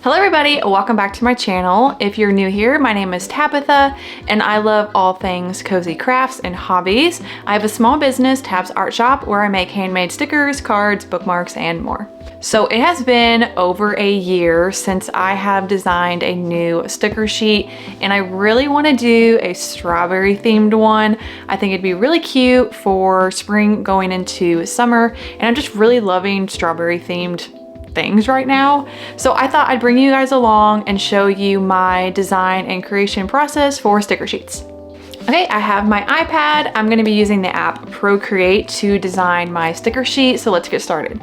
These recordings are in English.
Hello everybody, welcome back to my channel. If you're new here, my name is Tabitha and I love all things cozy crafts and hobbies. I have a small business, Tab's Art Shop, where I make handmade stickers, cards, bookmarks, and more. So it has been over a year since I have designed a new sticker sheet and I really want to do a strawberry themed one. I think it'd be really cute for spring going into summer, and I'm just really loving strawberry themed things right now. So I thought I'd bring you guys along and show you my design and creation process for sticker sheets. Okay, I have my iPad. I'm going to be using the app Procreate to design my sticker sheet. So let's get started.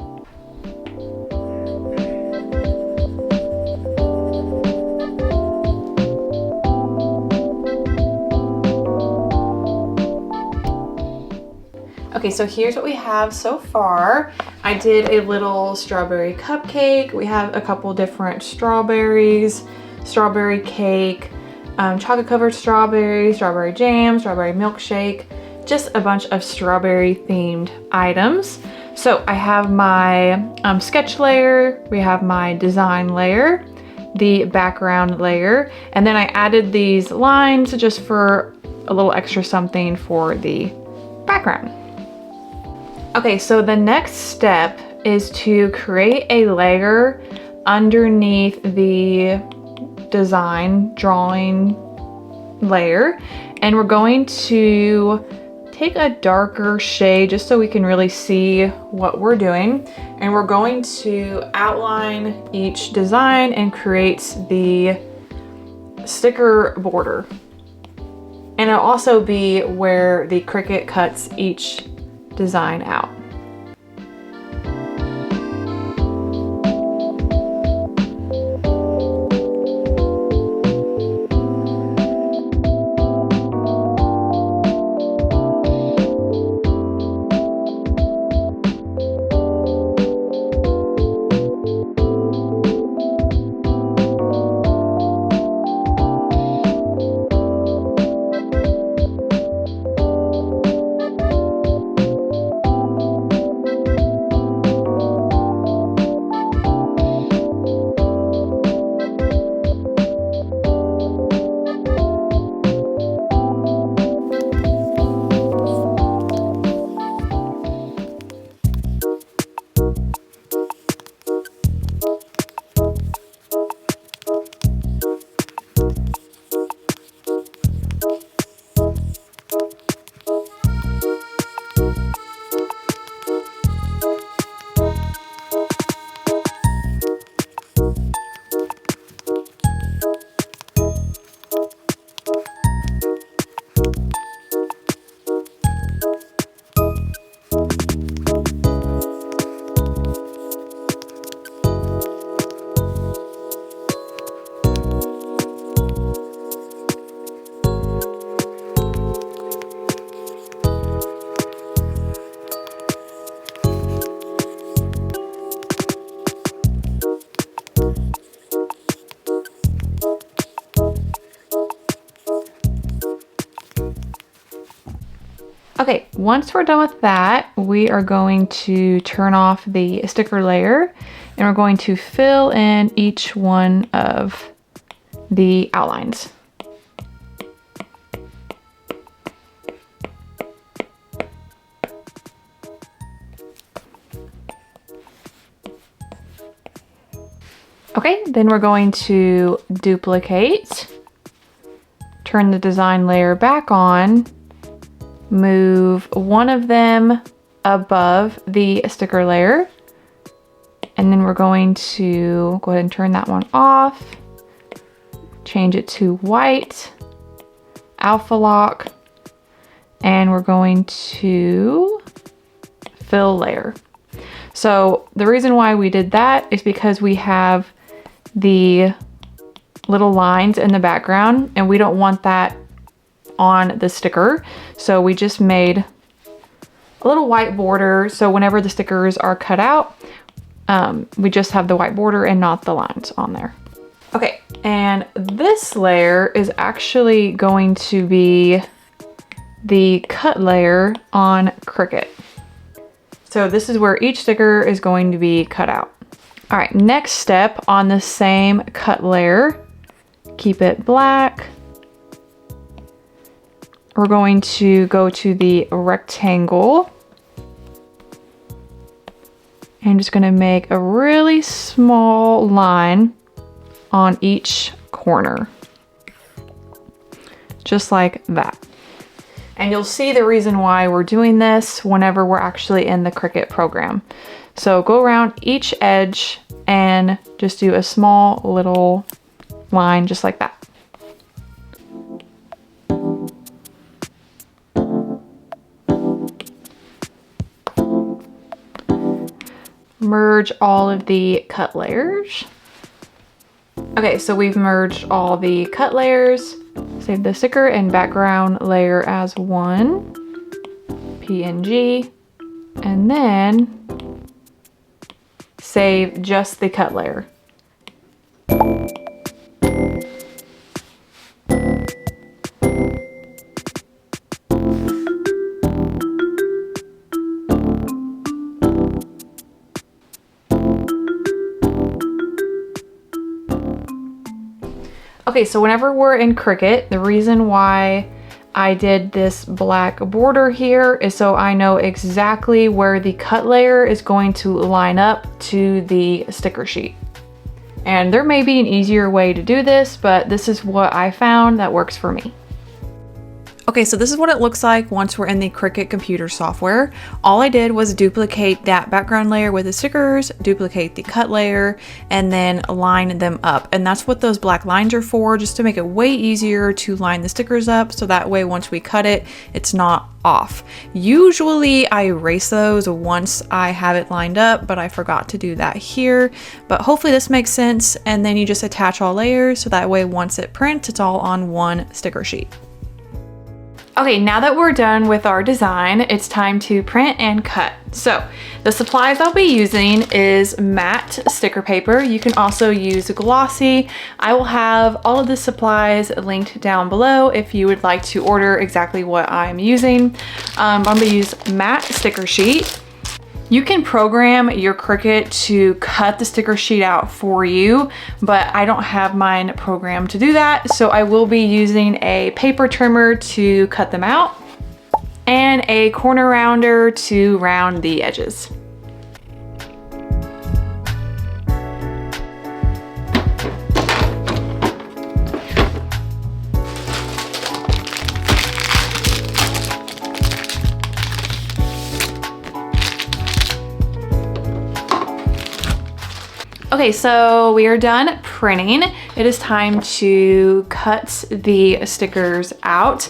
Okay, so here's what we have so far. I did a little strawberry cupcake. We have a couple different strawberries, strawberry cake, chocolate covered strawberries, strawberry jam, strawberry milkshake, just a bunch of strawberry themed items. So I have my sketch layer, we have my design layer, the background layer, and then I added these lines just for a little extra something for the background. Okay, so the next step is to create a layer underneath the design drawing layer, and we're going to take a darker shade just so we can really see what we're doing, and we're going to outline each design and create the sticker border, and it'll also be where the Cricut cuts each design out. Okay, once we're done with that, we are going to turn off the sticker layer and we're going to fill in each one of the outlines. Okay, then we're going to duplicate, turn the design layer back on, move one of them above the sticker layer, and then we're going to go ahead and turn that one off, change it to white, alpha lock, and we're going to fill layer. So the reason why we did that is because we have the little lines in the background and we don't want that on the sticker. So we just made a little white border, so whenever the stickers are cut out, we just have the white border and not the lines on there. Okay, and this layer is actually going to be the cut layer on Cricut. So this is where each sticker is going to be cut out. All right, next step on the same cut layer, keep it black. We're going to go to the rectangle and just gonna make a really small line on each corner, just like that. And you'll see the reason why we're doing this whenever we're actually in the Cricut program. So go around each edge and just do a small little line just like that. Merge all of the cut layers. Okay, so we've merged all the cut layers. Save the sticker and background layer as one, PNG, and then save just the cut layer. Okay, so whenever we're in Cricut, the reason why I did this black border here is so I know exactly where the cut layer is going to line up to the sticker sheet. And there may be an easier way to do this, but this is what I found that works for me. Okay, so this is what it looks like once we're in the Cricut computer software. All I did was duplicate that background layer with the stickers, duplicate the cut layer, and then line them up. And that's what those black lines are for, just to make it way easier to line the stickers up, so that way once we cut it, it's not off. Usually I erase those once I have it lined up, but I forgot to do that here. But hopefully this makes sense, and then you just attach all layers, so that way once it prints, it's all on one sticker sheet. Okay, now that we're done with our design, it's time to print and cut. So the supplies I'll be using is matte sticker paper. You can also use glossy. I will have all of the supplies linked down below if you would like to order exactly what I'm using. I'm gonna use matte sticker sheet. You can program your Cricut to cut the sticker sheet out for you, but I don't have mine programmed to do that. So I will be using a paper trimmer to cut them out and a corner rounder to round the edges. Okay, so we are done printing. It is time to cut the stickers out.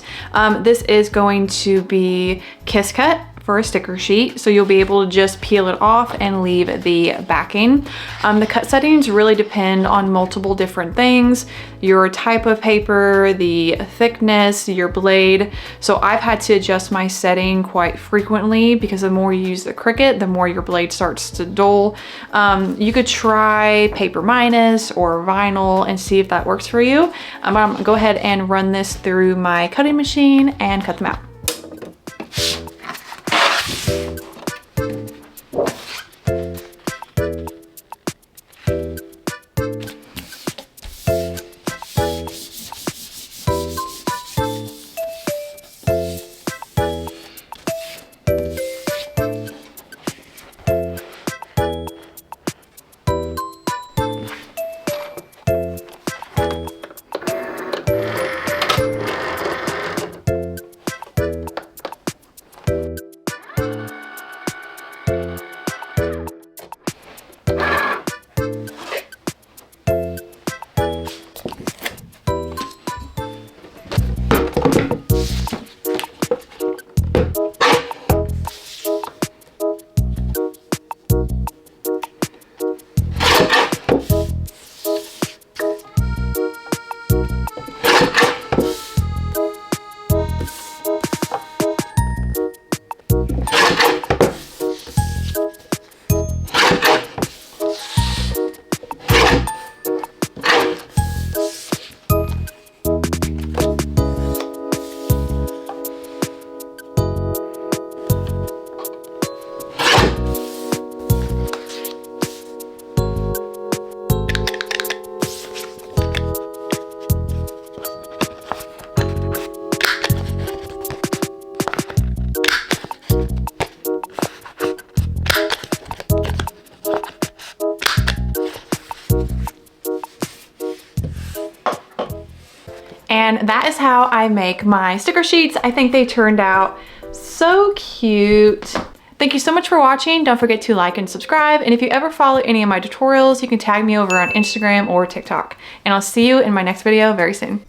This is going to be kiss cut for a sticker sheet, so you'll be able to just peel it off and leave the backing. The cut settings really depend on multiple different things: your type of paper, the thickness, your blade. So I've had to adjust my setting quite frequently because the more you use the Cricut, the more your blade starts to dull. You could try paper minus or vinyl and see if that works for you. I'm gonna go ahead and run this through my cutting machine and cut them out. And that is how I make my sticker sheets. I think they turned out so cute. Thank you so much for watching. Don't forget to like and subscribe. And if you ever follow any of my tutorials, you can tag me over on Instagram or TikTok. And I'll see you in my next video very soon.